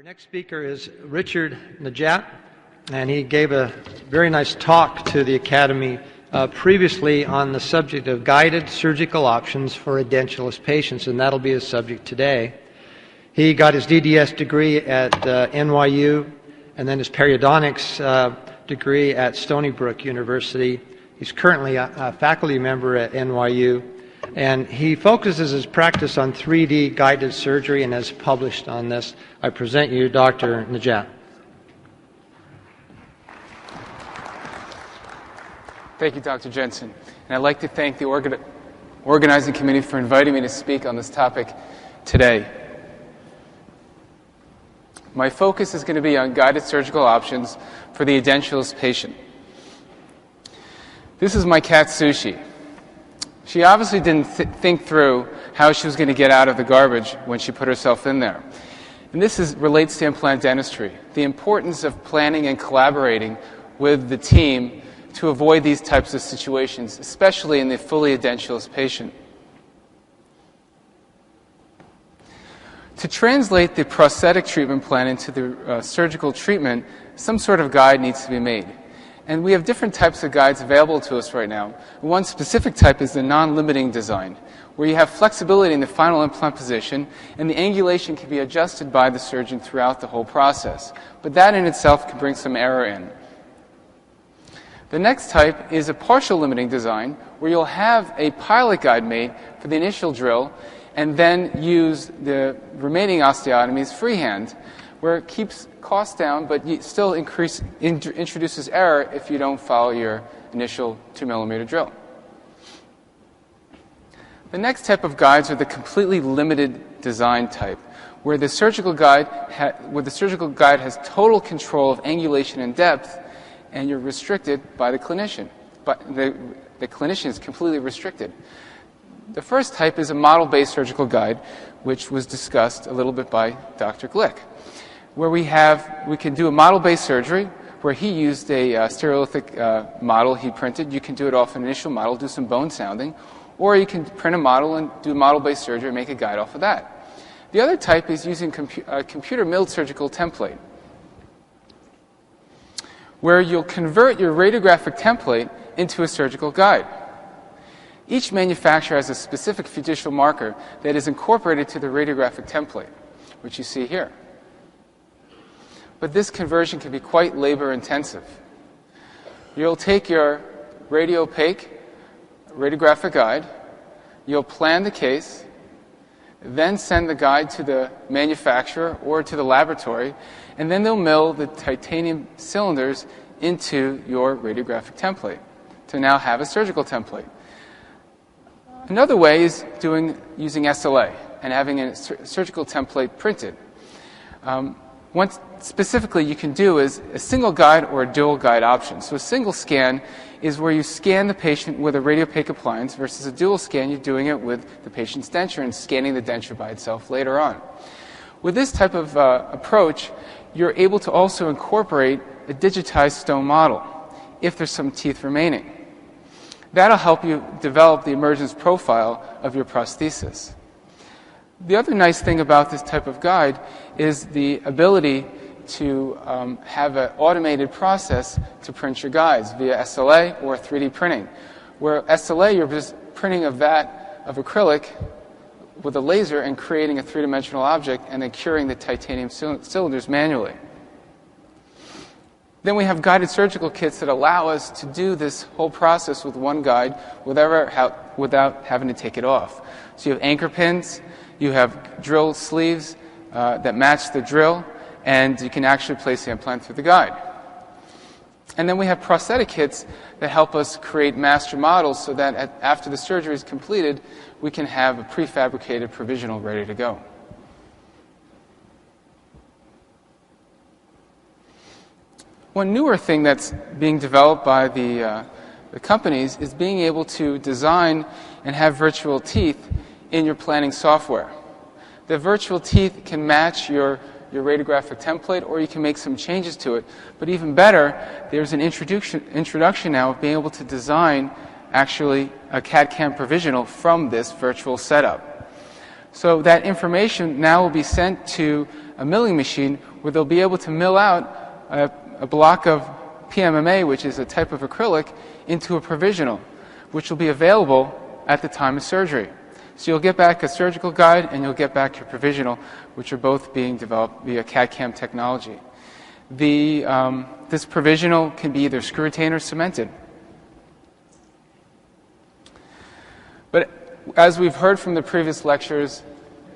Our next speaker is Richard Najat, and he gave a very nice talk to the Academy previously on the subject of guided surgical options for edentulous patients, and that'll be his subject today. He got his DDS degree at NYU and then his periodontics degree at Stony Brook University. He's currently a faculty member at NYU, and he focuses his practice on 3D guided surgery and has published on this. I present you Dr. Najat. Thank you, Dr. Jensen. And I'd like to thank the organizing committee for inviting me to speak on this topic today. My focus is going to be on guided surgical options for the edentulous patient. This is my cat, Sushi. She obviously didn't think through how she was going to get out of the garbage when she put herself in there. And this relates to implant dentistry, the importance of planning and collaborating with the team to avoid these types of situations, especially in the fully edentulous patient. To translate the prosthetic treatment plan into the surgical treatment, some sort of guide needs to be made. And we have different types of guides available to us right now. One specific type is the non-limiting design, where you have flexibility in the final implant position, and the angulation can be adjusted by the surgeon throughout the whole process. But that in itself can bring some error in. The next type is a partial limiting design, where you'll have a pilot guide made for the initial drill, and then use the remaining osteotomies freehand, where it keeps costs down, but still introduces error if you don't follow your initial 2mm drill. The next type of guides are the completely limited design type, where the surgical guide has total control of angulation and depth, and you're restricted by the clinician. But the clinician is completely restricted. The first type is a model-based surgical guide, which was discussed a little bit by Dr. Glick, where we can do a model-based surgery where he used a stereolithic model he printed. You can do it off an initial model, do some bone sounding, or you can print a model and do model-based surgery and make a guide off of that. The other type is using a computer-milled surgical template, where you'll convert your radiographic template into a surgical guide. Each manufacturer has a specific fiducial marker that is incorporated to the radiographic template, which you see here. But this conversion can be quite labor-intensive. You'll take your radiopaque radiographic guide, you'll plan the case, then send the guide to the manufacturer or to the laboratory, and then they'll mill the titanium cylinders into your radiographic template to now have a surgical template. Another way is using SLA and having a surgical template printed. What specifically you can do is a single guide or a dual guide option. So a single scan is where you scan the patient with a radiopaque appliance versus a dual scan, you're doing it with the patient's denture and scanning the denture by itself later on. With this type of approach, you're able to also incorporate a digitized stone model if there's some teeth remaining. That'll help you develop the emergence profile of your prosthesis. The other nice thing about this type of guide is the ability to have an automated process to print your guides via SLA or 3D printing. Where SLA, you're just printing a vat of acrylic with a laser and creating a three-dimensional object and then curing the titanium cylinders manually. Then we have guided surgical kits that allow us to do this whole process with one guide without having to take it off. So you have anchor pins, you have drill sleeves that match the drill, and you can actually place the implant through the guide. And then we have prosthetic kits that help us create master models so that after the surgery is completed, we can have a prefabricated provisional ready to go. One newer thing that's being developed by the companies is being able to design and have virtual teeth in your planning software. The virtual teeth can match your radiographic template, or you can make some changes to it. But even better, there's an introduction now of being able to design actually a CAD/CAM provisional from this virtual setup. So that information now will be sent to a milling machine where they'll be able to mill out a block of PMMA, which is a type of acrylic, into a provisional, which will be available at the time of surgery. So you'll get back a surgical guide and you'll get back your provisional, which are both being developed via CAD/CAM technology. This provisional can be either screw retained or cemented. But as we've heard from the previous lectures,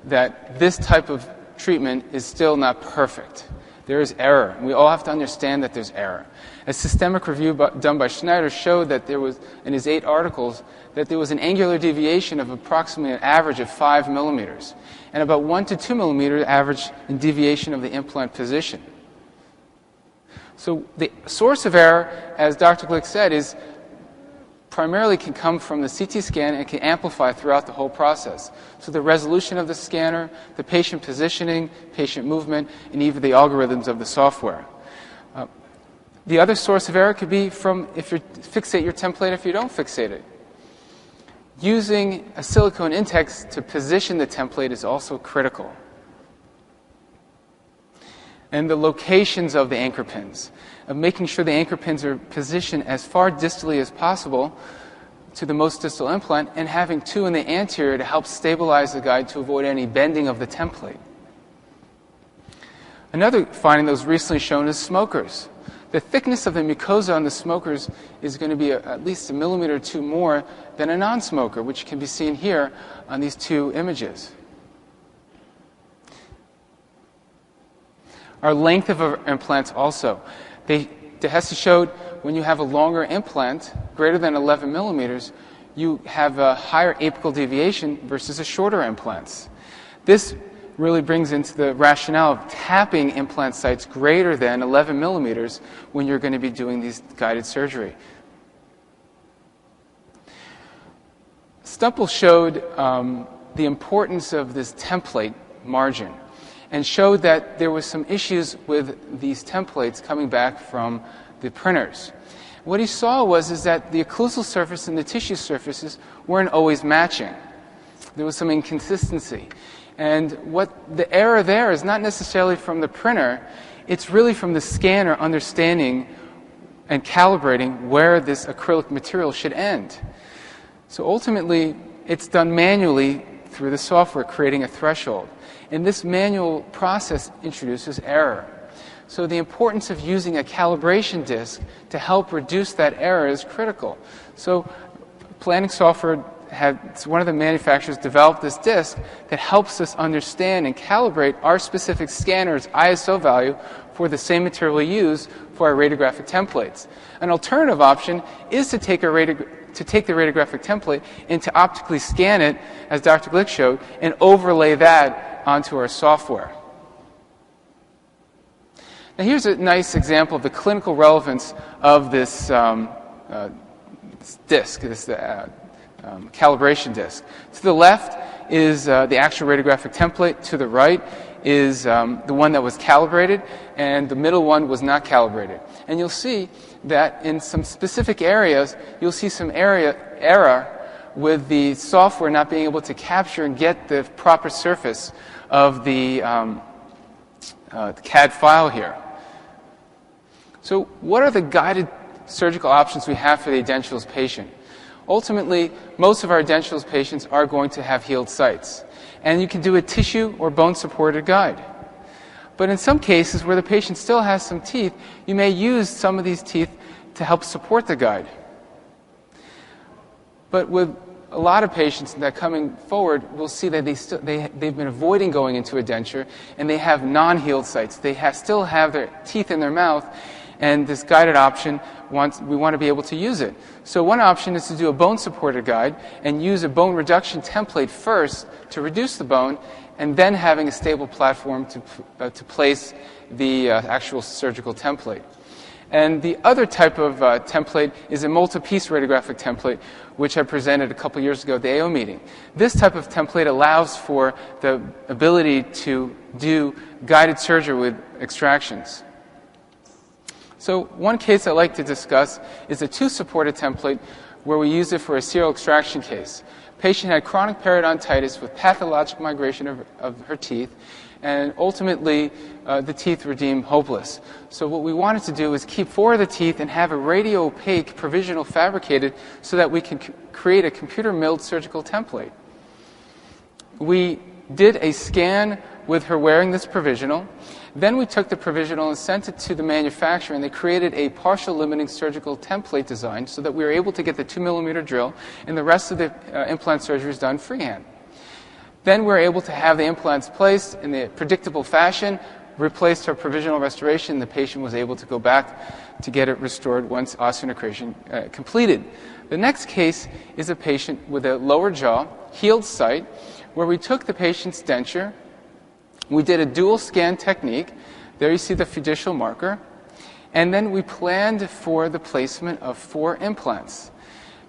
that this type of treatment is still not perfect. There is error. We all have to understand that there's error. A systemic review done by Schneider showed that there was, in his 8 articles, that there was an angular deviation of approximately an average of 5 millimeters, and about 1 to 2 millimeters average in deviation of the implant position. So the source of error, as Dr. Glick said, is primarily can come from the CT scan and can amplify throughout the whole process. So the resolution of the scanner, the patient positioning, patient movement, and even the algorithms of the software. The other source of error could be from if you fixate your template, if you don't fixate it. Using a silicone index to position the template is also critical. And the locations of the anchor pins, of making sure the anchor pins are positioned as far distally as possible to the most distal implant, and having 2 in the anterior to help stabilize the guide to avoid any bending of the template. Another finding that was recently shown is smokers. The thickness of the mucosa on the smokers is going to be at least 1 millimeter or 2 more than a non-smoker, which can be seen here on these 2 images. Our length of our implants also. DeHesse showed when you have a longer implant, greater than 11 millimeters, you have a higher apical deviation versus a shorter implants. This really brings into the rationale of tapping implant sites greater than 11 millimeters when you're going to be doing these guided surgery. Stumpel showed the importance of this template margin and showed that there was some issues with these templates coming back from the printers. What he saw is that the occlusal surface and the tissue surfaces weren't always matching. There was some inconsistency. And what the error there is not necessarily from the printer, it's really from the scanner understanding and calibrating where this acrylic material should end. So ultimately, it's done manually through the software, creating a threshold. And this manual process introduces error. So the importance of using a calibration disc to help reduce that error is critical. So planning software one of the manufacturers developed this disc that helps us understand and calibrate our specific scanner's ISO value for the same material we use for our radiographic templates. An alternative option is to take the radiographic template and to optically scan it, as Dr. Glick showed, and overlay that onto our software. Now here's a nice example of the clinical relevance of this disc, this calibration disc. To the left is the actual radiographic template. To the right is the one that was calibrated, and the middle one was not calibrated. And you'll see that in some specific areas, you'll see some error with the software not being able to capture and get the proper surface of the CAD file here. So what are the guided surgical options we have for the edentulous patient? Ultimately, most of our edentulous patients are going to have healed sites. And you can do a tissue or bone-supported guide. But in some cases where the patient still has some teeth, you may use some of these teeth to help support the guide. But with a lot of patients that coming forward, we'll see that they've been avoiding going into a denture, and they have non-healed sites. They still have their teeth in their mouth, and this guided option, we want to be able to use it. So one option is to do a bone-supported guide and use a bone reduction template first to reduce the bone, and then having a stable platform to place the actual surgical template. And the other type of template is a multi-piece radiographic template, which I presented a couple years ago at the AO meeting. This type of template allows for the ability to do guided surgery with extractions. So one case I'd like to discuss is a tooth-supported template where we use it for a serial extraction case. Patient had chronic periodontitis with pathologic migration of her teeth, and ultimately the teeth were deemed hopeless. So what we wanted to do is keep 4 of the teeth and have a radio-opaque provisional fabricated so that we can create a computer-milled surgical template. We did a scan with her wearing this provisional. Then we took the provisional and sent it to the manufacturer, and they created a partial limiting surgical template design so that we were able to get the 2mm drill, and the rest of the implant surgery is done freehand. Then we were able to have the implants placed in the predictable fashion, replaced our provisional restoration, and the patient was able to go back to get it restored once osseointegration completed. The next case is a patient with a lower jaw, healed site, where we took the patient's denture. We did a dual scan technique. There you see the fiducial marker. And then we planned for the placement of 4 implants.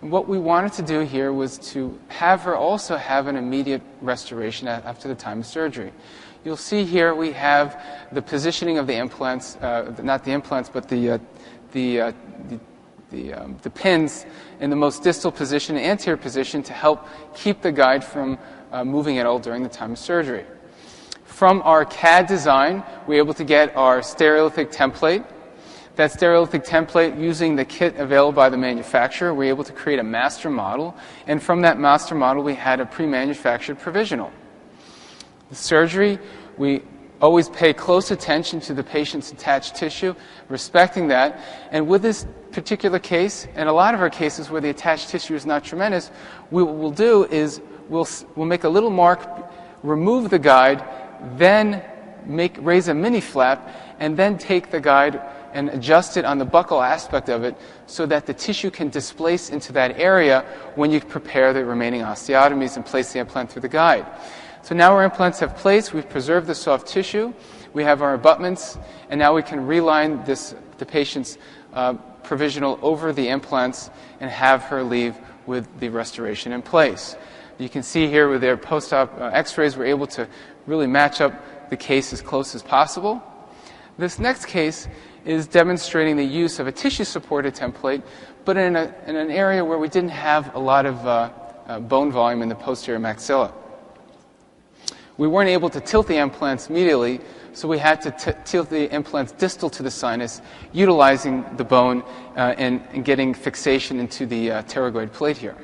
And what we wanted to do here was to have her also have an immediate restoration after the time of surgery. You'll see here we have the positioning of the implants, not the implants, but the pins in the most distal position, anterior position, to help keep the guide from moving at all during the time of surgery. From our CAD design, we were able to get our stereolithic template. That stereolithic template, using the kit available by the manufacturer, we were able to create a master model. And from that master model, we had a pre-manufactured provisional. The surgery, we always pay close attention to the patient's attached tissue, respecting that. And with this particular case, and a lot of our cases where the attached tissue is not tremendous, what we'll do is we'll make a little mark, remove the guide, then raise a mini flap, and then take the guide and adjust it on the buccal aspect of it so that the tissue can displace into that area when you prepare the remaining osteotomies and place the implant through the guide. So now our implants have placed, we've preserved the soft tissue, we have our abutments, and now we can reline the patient's provisional over the implants and have her leave with the restoration in place. You can see here with their post-op x-rays, we're able to really match up the case as close as possible. This next case is demonstrating the use of a tissue-supported template, but in an area where we didn't have a lot of bone volume in the posterior maxilla. We weren't able to tilt the implants medially, so we had to tilt the implants distal to the sinus, utilizing the bone and getting fixation into the pterygoid plate here.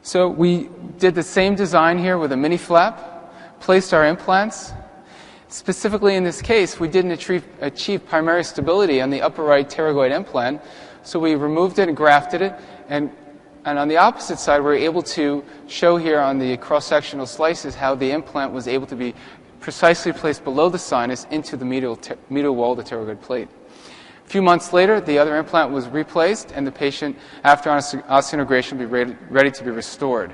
So we did the same design here with a mini flap, placed our implants. Specifically in this case, we didn't achieve primary stability on the upper right pterygoid implant, so we removed it and grafted it, and on the opposite side, we were able to show here on the cross-sectional slices how the implant was able to be precisely placed below the sinus into the medial wall of the pterygoid plate. A few months later, the other implant was replaced, and the patient, after osseointegration, will be ready to be restored.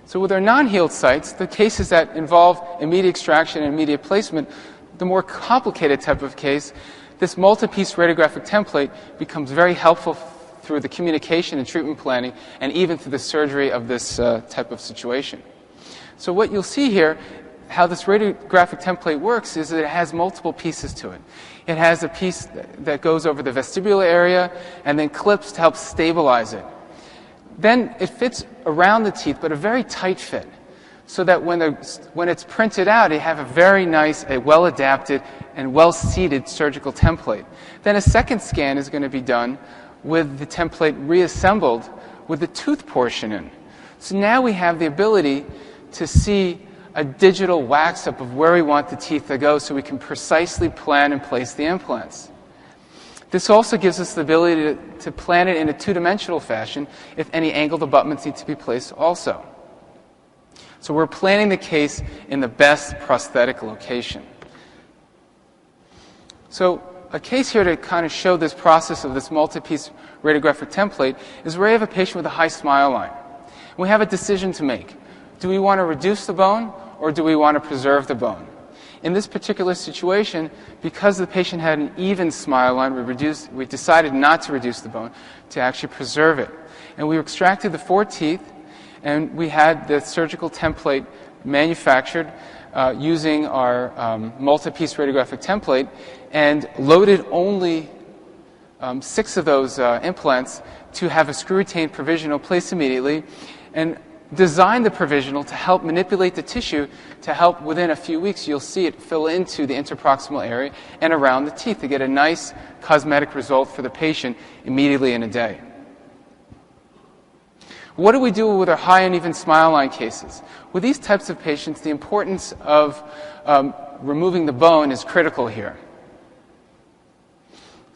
So with our non-healed sites, the cases that involve immediate extraction and immediate placement, the more complicated type of case, this multi-piece radiographic template becomes very helpful through the communication and treatment planning, and even through the surgery of this type of situation. So what you'll see here, how this radiographic template works, is that it has multiple pieces to it. It has a piece that goes over the vestibular area and then clips to help stabilize it. Then it fits around the teeth, but a very tight fit, so that when it's printed out, you have a very nice, a well-adapted and well-seated surgical template. Then a second scan is going to be done with the template reassembled with the tooth portion in. So now we have the ability to see a digital wax-up of where we want the teeth to go so we can precisely plan and place the implants. This also gives us the ability to plan it in a two-dimensional fashion if any angled abutments need to be placed also. So we're planning the case in the best prosthetic location. So a case here to kind of show this process of this multi-piece radiographic template is where you have a patient with a high smile line. We have a decision to make. Do we want to reduce the bone or do we want to preserve the bone? In this particular situation, because the patient had an even smile line, we decided not to reduce the bone, to actually preserve it. And we extracted the 4 teeth, and we had the surgical template manufactured using our multi-piece radiographic template, and loaded only 6 of those implants to have a screw-retained provisional placed immediately. And designed the provisional to help manipulate the tissue to help within a few weeks you'll see it fill into the interproximal area and around the teeth to get a nice cosmetic result for the patient immediately in a day. What do we do with our high uneven smile line cases? With these types of patients, the importance of removing the bone is critical here.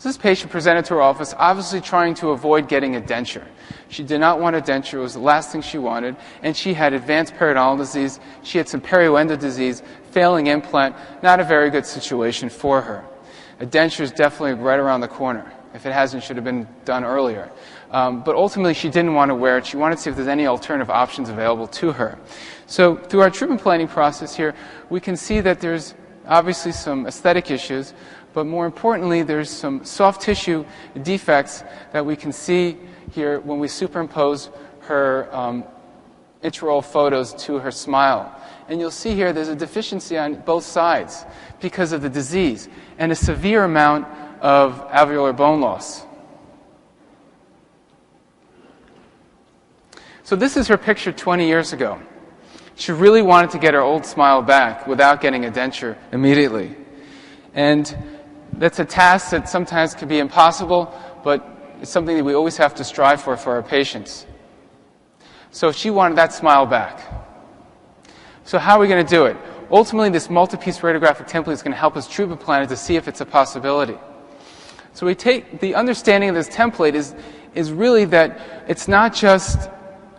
This patient presented to her office obviously trying to avoid getting a denture. She did not want a denture. It was the last thing she wanted. And she had advanced periodontal disease. She had some perioendo disease, failing implant. Not a very good situation for her. A denture is definitely right around the corner. If it hasn't, it should have been done earlier. But ultimately, she didn't want to wear it. She wanted to see if there's any alternative options available to her. So through our treatment planning process here, we can see that there's obviously some aesthetic issues, but more importantly, there's some soft tissue defects that we can see here when we superimpose her intraoral photos to her smile. And you'll see here there's a deficiency on both sides because of the disease and a severe amount of alveolar bone loss. So this is her picture 20 years ago. She really wanted to get her old smile back without getting a denture immediately. And that's a task that sometimes can be impossible, but it's something that we always have to strive for our patients. So she wanted that smile back. So how are we going to do it? Ultimately, this multi-piece radiographic template is going to help us treatment plan it to see if it's a possibility. So we take the understanding of this template is really that it's not just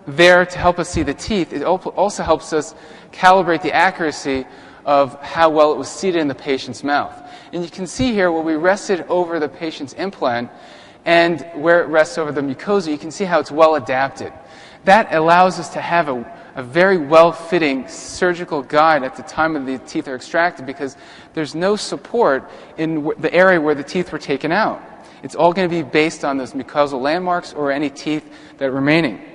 there to help us see the teeth. It also helps us calibrate the accuracy of how well it was seated in the patient's mouth. And you can see here where we rested over the patient's implant and where it rests over the mucosa, you can see how it's well adapted. That allows us to have a very well-fitting surgical guide at the time of the teeth are extracted because there's no support in the area where the teeth were taken out. It's all going to be based on those mucosal landmarks or any teeth that are remaining.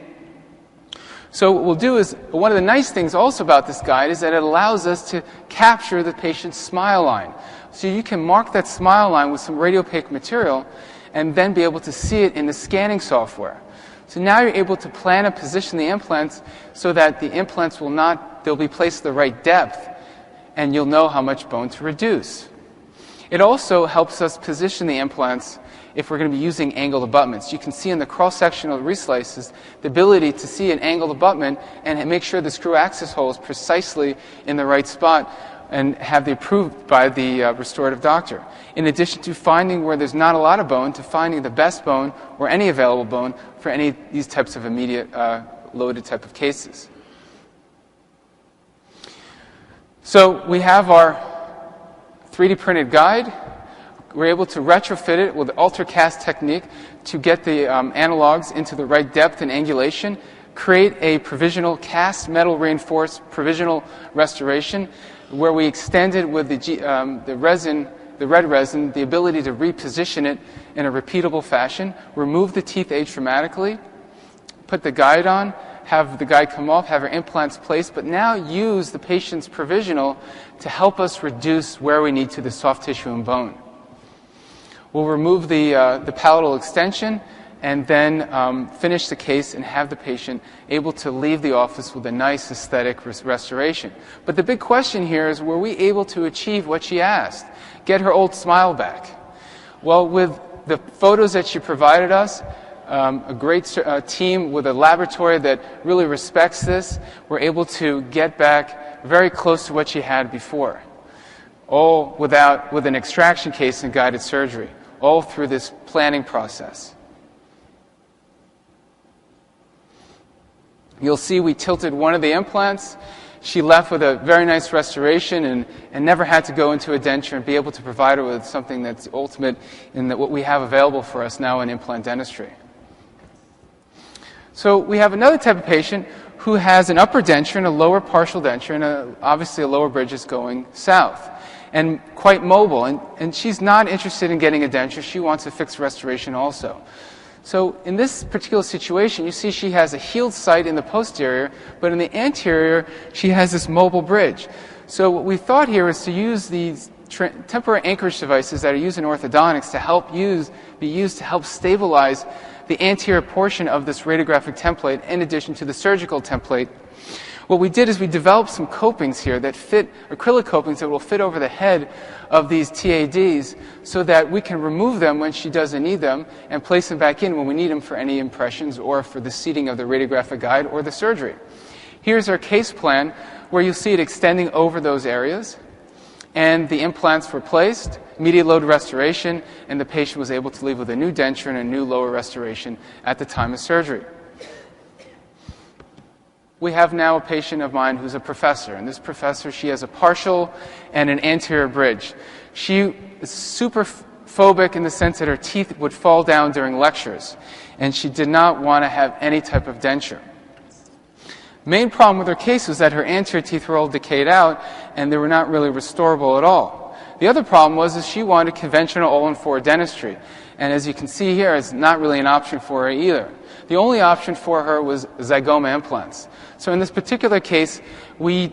So what we'll do is, one of the nice things also about this guide is that it allows us to capture the patient's smile line. So you can mark that smile line with some radiopaque material and then be able to see it in the scanning software. So now you're able to plan and position the implants so that the implants they'll be placed at the right depth and you'll know how much bone to reduce. It also helps us position the implants if we're going to be using angled abutments. You can see in the cross-sectional reslices the ability to see an angled abutment and make sure the screw access hole is precisely in the right spot and have it approved by the restorative doctor. In addition to finding where there's not a lot of bone, to finding the best bone or any available bone for any of these types of immediate loaded type of cases. So we have our 3D printed guide. We're able to retrofit it with the ultracast technique to get the analogs into the right depth and angulation, create a provisional cast metal reinforced provisional restoration where we extended with the resin, the red resin, the ability to reposition it in a repeatable fashion, remove the teeth age dramatically, put the guide on, have the guide come off, have our implants placed, but now use the patient's provisional to help us reduce where we need to the soft tissue and bone. We'll remove the palatal extension and then finish the case and have the patient able to leave the office with a nice aesthetic restoration. But the big question here is, were we able to achieve what she asked? Get her old smile back? Well, with the photos that she provided us, a great team with a laboratory that really respects this, we're able to get back very close to what she had before. All with an extraction case and guided surgery, all through this planning process. You'll see we tilted one of the implants. She left with a very nice restoration and never had to go into a denture and be able to provide her with something that's ultimate in what we have available for us now in implant dentistry. So we have another type of patient who has an upper denture and a lower partial denture and obviously a lower bridge is going south and quite mobile. And she's not interested in getting a denture. She wants a fixed restoration also. So in this particular situation, you see she has a healed site in the posterior, but in the anterior, she has this mobile bridge. So what we thought here is to use these temporary anchorage devices that are used in orthodontics to be used to help stabilize the anterior portion of this radiographic template in addition to the surgical template. What we did is we developed some copings here that fit, acrylic copings that will fit over the head of these TADs so that we can remove them when she doesn't need them and place them back in when we need them for any impressions or for the seating of the radiographic guide or the surgery. Here's our case plan where you'll see it extending over those areas, and the implants were placed, immediate load restoration, and the patient was able to leave with a new denture and a new lower restoration at the time of surgery. We have now a patient of mine who's a professor, and this professor, she has a partial and an anterior bridge. She is super phobic in the sense that her teeth would fall down during lectures, and she did not want to have any type of denture. Main problem with her case was that her anterior teeth were all decayed out, and they were not really restorable at all. The other problem was that she wanted conventional all-in-4 dentistry, and as you can see here, it's not really an option for her either. The only option for her was zygoma implants. So in this particular case, we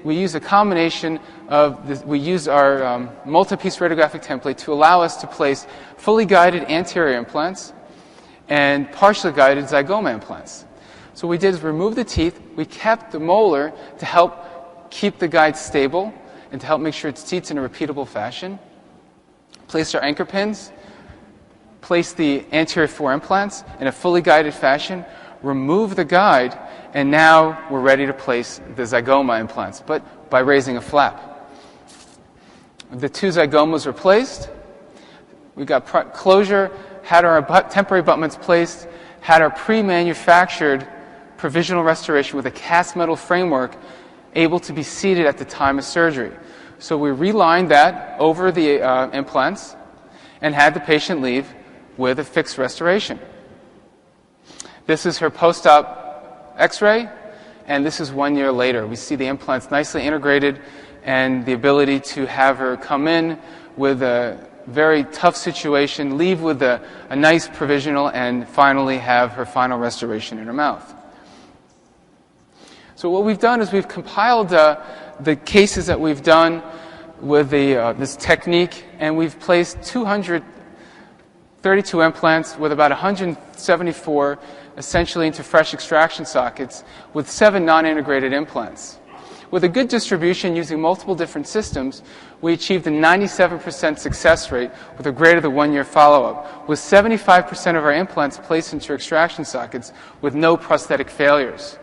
used a combination of we used our multi-piece radiographic template to allow us to place fully guided anterior implants and partially guided zygoma implants. So what we did is remove the teeth. We kept the molar to help keep the guide stable and to help make sure it seats in a repeatable fashion. Placed our anchor pins, placed the anterior 4 implants in a fully guided fashion, remove the guide, and now we're ready to place the zygoma implants, but by raising a flap. The 2 zygomas were placed. We got closure, had our temporary abutments placed, had our pre-manufactured provisional restoration with a cast metal framework able to be seated at the time of surgery. So we relined that over the implants and had the patient leave with a fixed restoration. This is her post-op x-ray, and this is 1 year later. We see the implants nicely integrated and the ability to have her come in with a very tough situation, leave with a nice provisional, and finally have her final restoration in her mouth. So what we've done is we've compiled the cases that we've done with this technique, and we've placed 232 implants with about 174 essentially into fresh extraction sockets with 7 non-integrated implants. With a good distribution using multiple different systems, we achieved a 97% success rate with a greater than 1 year follow-up, with 75% of our implants placed into extraction sockets with no prosthetic failures.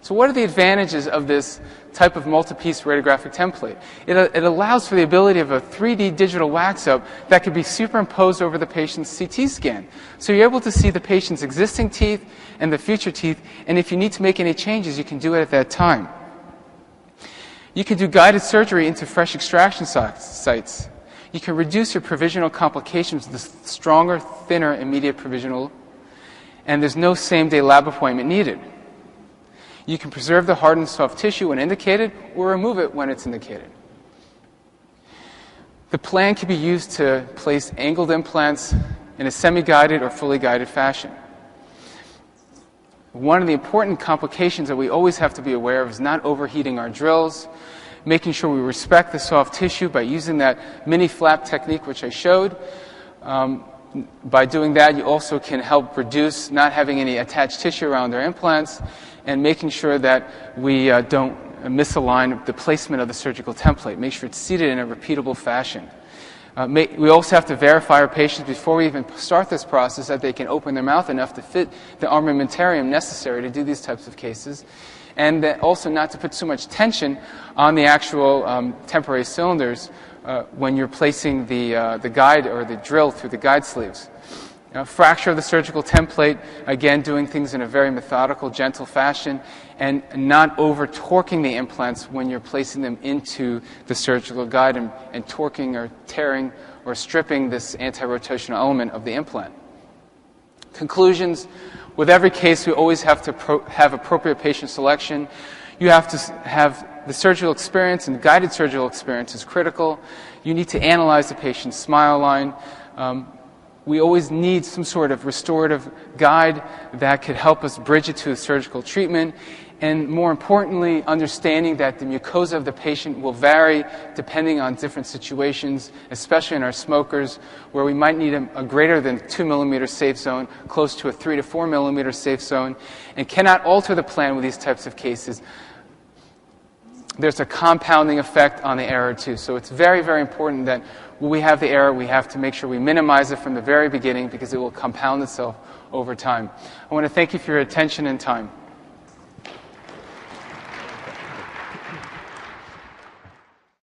So what are the advantages of this type of multi-piece radiographic template? It allows for the ability of a 3D digital wax-up that can be superimposed over the patient's CT scan. So you're able to see the patient's existing teeth and the future teeth, and if you need to make any changes, you can do it at that time. You can do guided surgery into fresh extraction sites. You can reduce your provisional complications with a stronger, thinner, immediate provisional, and there's no same-day lab appointment needed. You can preserve the hard and soft tissue when indicated or remove it when it's indicated. The plan can be used to place angled implants in a semi-guided or fully guided fashion. One of the important complications that we always have to be aware of is not overheating our drills, making sure we respect the soft tissue by using that mini flap technique which I showed. By doing that, you also can help reduce not having any attached tissue around our implants and making sure that we don't misalign the placement of the surgical template. Make sure it's seated in a repeatable fashion. We also have to verify our patients before we even start this process that they can open their mouth enough to fit the armamentarium necessary to do these types of cases, and that also not to put so much tension on the actual temporary cylinders when you're placing the guide or the drill through the guide sleeves. Fracture of the surgical template, again doing things in a very methodical, gentle fashion, and not over-torquing the implants when you're placing them into the surgical guide and torquing or tearing or stripping this anti-rotational element of the implant. Conclusions: with every case, we always have to have appropriate patient selection. You have to have the surgical experience, and the guided surgical experience is critical. You need to analyze the patient's smile line. We always need some sort of restorative guide that could help us bridge it to a surgical treatment. And more importantly, understanding that the mucosa of the patient will vary depending on different situations, especially in our smokers, where we might need a greater than 2 millimeter safe zone, close to a 3 to 4 millimeter safe zone, and cannot alter the plan with these types of cases. There's a compounding effect on the error too. So it's very, very important that when we have the error, we have to make sure we minimize it from the very beginning because it will compound itself over time. I want to thank you for your attention and time.